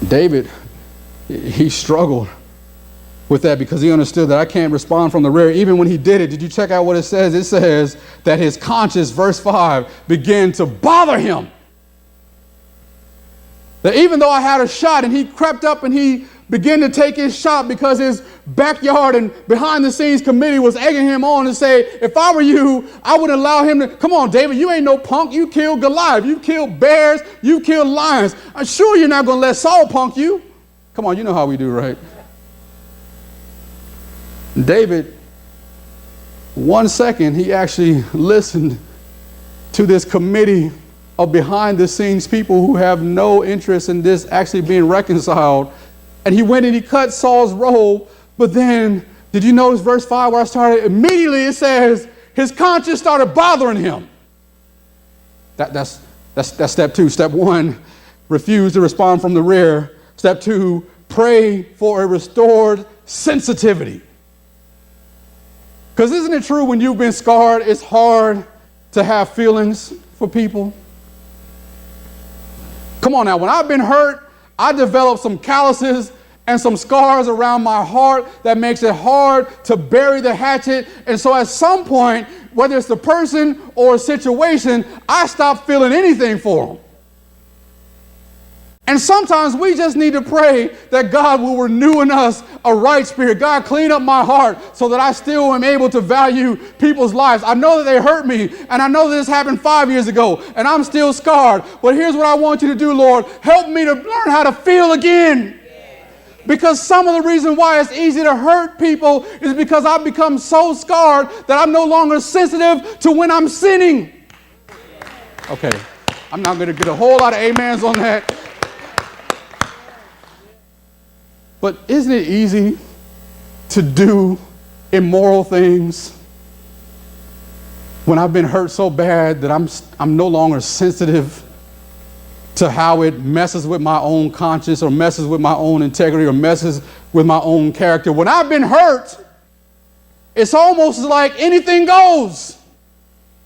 David, he struggled with that because he understood that I can't respond from the rear. Even when he did it, did you check out what it says? It says that his conscience, verse 5, began to bother him. That even though I had a shot and he crept up and he began to take his shot because his backyard and behind the scenes committee was egging him on to say, if I were you, I would allow him to, come on, David, you ain't no punk. You killed Goliath. You killed bears. You killed lions. I'm sure you're not going to let Saul punk you. Come on, you know how we do, right? David, 1 second, he actually listened to this committee of behind the scenes people who have no interest in this actually being reconciled. And he went and he cut Saul's robe. But then, did you notice verse 5 where I started? Immediately it says his conscience started bothering him. That's step 2. Step 1, refuse to respond from the rear. Step 2, pray for a restored sensitivity. Because isn't it true when you've been scarred, it's hard to have feelings for people? Come on now, when I've been hurt, I developed some calluses and some scars around my heart that makes it hard to bury the hatchet. And so at some point, whether it's the person or a situation, I stop feeling anything for them. And sometimes we just need to pray that God will renew in us a right spirit. God, clean up my heart so that I still am able to value people's lives. I know that they hurt me, and I know that this happened 5 years ago, and I'm still scarred. But here's what I want you to do, Lord. Help me to learn how to feel again. Because some of the reason why it's easy to hurt people is because I've become so scarred that I'm no longer sensitive to when I'm sinning. Okay, I'm not going to get a whole lot of amens on that. But isn't it easy to do immoral things when I've been hurt so bad that I'm no longer sensitive to how it messes with my own conscience or messes with my own integrity or messes with my own character? When I've been hurt, it's almost like anything goes.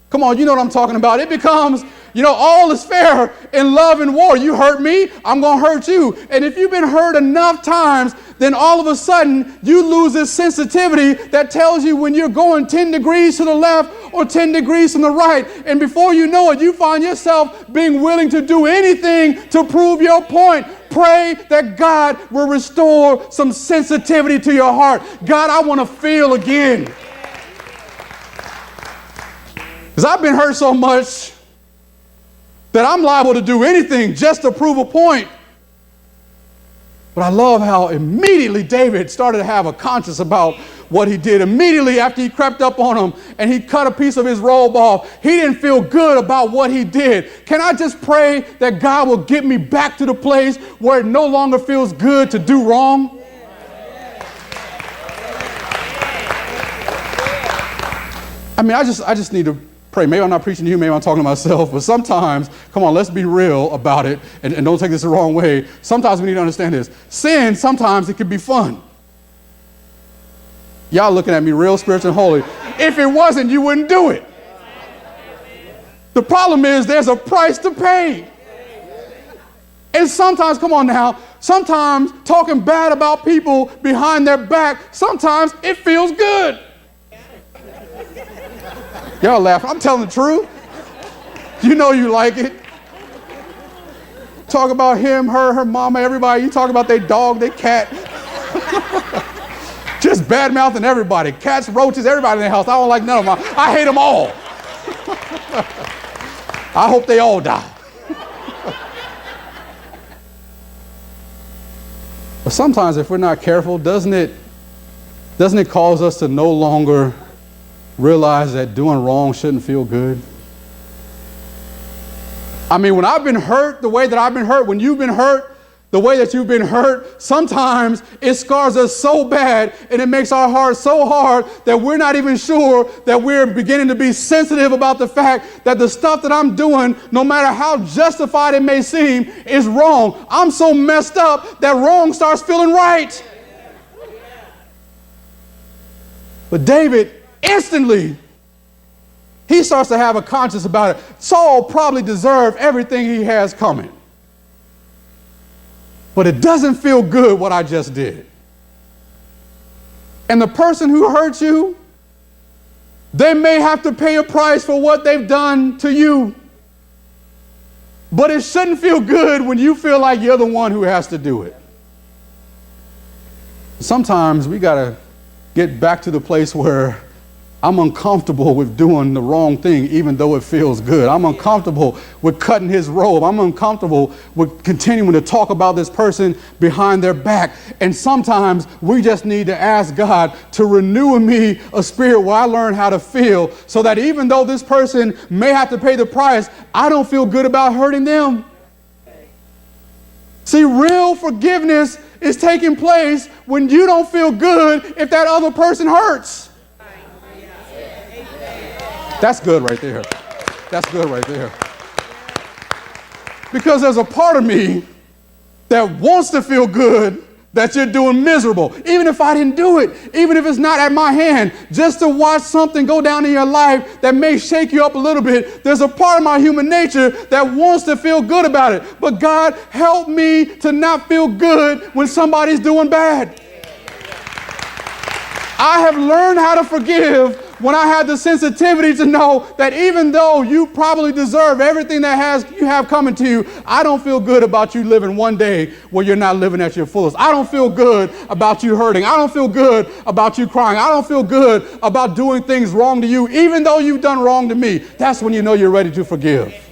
Come on, you know what I'm talking about. It becomes, all is fair in love and war. You hurt me, I'm going to hurt you. And if you've been hurt enough times, then all of a sudden you lose this sensitivity that tells you when you're going 10 degrees to the left or 10 degrees from the right. And before you know it, you find yourself being willing to do anything to prove your point. Pray that God will restore some sensitivity to your heart. God, I want to feel again. Because I've been hurt so much that I'm liable to do anything just to prove a point. But I love how immediately David started to have a conscience about what he did. Immediately after he crept up on him and he cut a piece of his robe off, he didn't feel good about what he did. Can I just pray that God will get me back to the place where it no longer feels good to do wrong? I mean, I just need to pray. Maybe I'm not preaching to you, maybe I'm talking to myself, but sometimes, come on, let's be real about it and don't take this the wrong way. Sometimes we need to understand this. Sin, sometimes it can be fun. Y'all looking at me real spiritual and holy. If it wasn't, you wouldn't do it. The problem is there's a price to pay. And sometimes, come on now, sometimes talking bad about people behind their back, sometimes it feels good. Y'all laughing. I'm telling the truth. You know you like it. Talk about him, her mama, everybody. You talk about their dog, their cat. Just bad-mouthing everybody. Cats, roaches, everybody in the house. I don't like none of them. I hate them all. I hope they all die. But sometimes if we're not careful, doesn't it cause us to no longer realize that doing wrong shouldn't feel good? I mean, when I've been hurt the way that I've been hurt, when you've been hurt the way that you've been hurt, sometimes it scars us so bad and it makes our heart so hard that we're not even sure that we're beginning to be sensitive about the fact that the stuff that I'm doing, no matter how justified it may seem, is wrong. I'm so messed up that wrong starts feeling right. But David, instantly, he starts to have a conscience about it. Saul probably deserved everything he has coming. but it doesn't feel good what I just did. And the person who hurt you, they may have to pay a price for what they've done to you. But it shouldn't feel good when you feel like you're the one who has to do it. Sometimes we got to get back to the place where I'm uncomfortable with doing the wrong thing, even though it feels good. I'm uncomfortable with cutting his robe. I'm uncomfortable with continuing to talk about this person behind their back. And sometimes we just need to ask God to renew in me a spirit where I learn how to feel, so that even though this person may have to pay the price, I don't feel good about hurting them. See, real forgiveness is taking place when you don't feel good if that other person hurts. That's good right there. That's good right there. Because there's a part of me that wants to feel good that you're doing miserable. Even if I didn't do it, even if it's not at my hand, just to watch something go down in your life that may shake you up a little bit, there's a part of my human nature that wants to feel good about it. But God, help me to not feel good when somebody's doing bad. I have learned how to forgive when I had the sensitivity to know that even though you probably deserve everything that you have coming to you, I don't feel good about you living one day where you're not living at your fullest. I don't feel good about you hurting. I don't feel good about you crying. I don't feel good about doing things wrong to you, even though you've done wrong to me. That's when you know you're ready to forgive.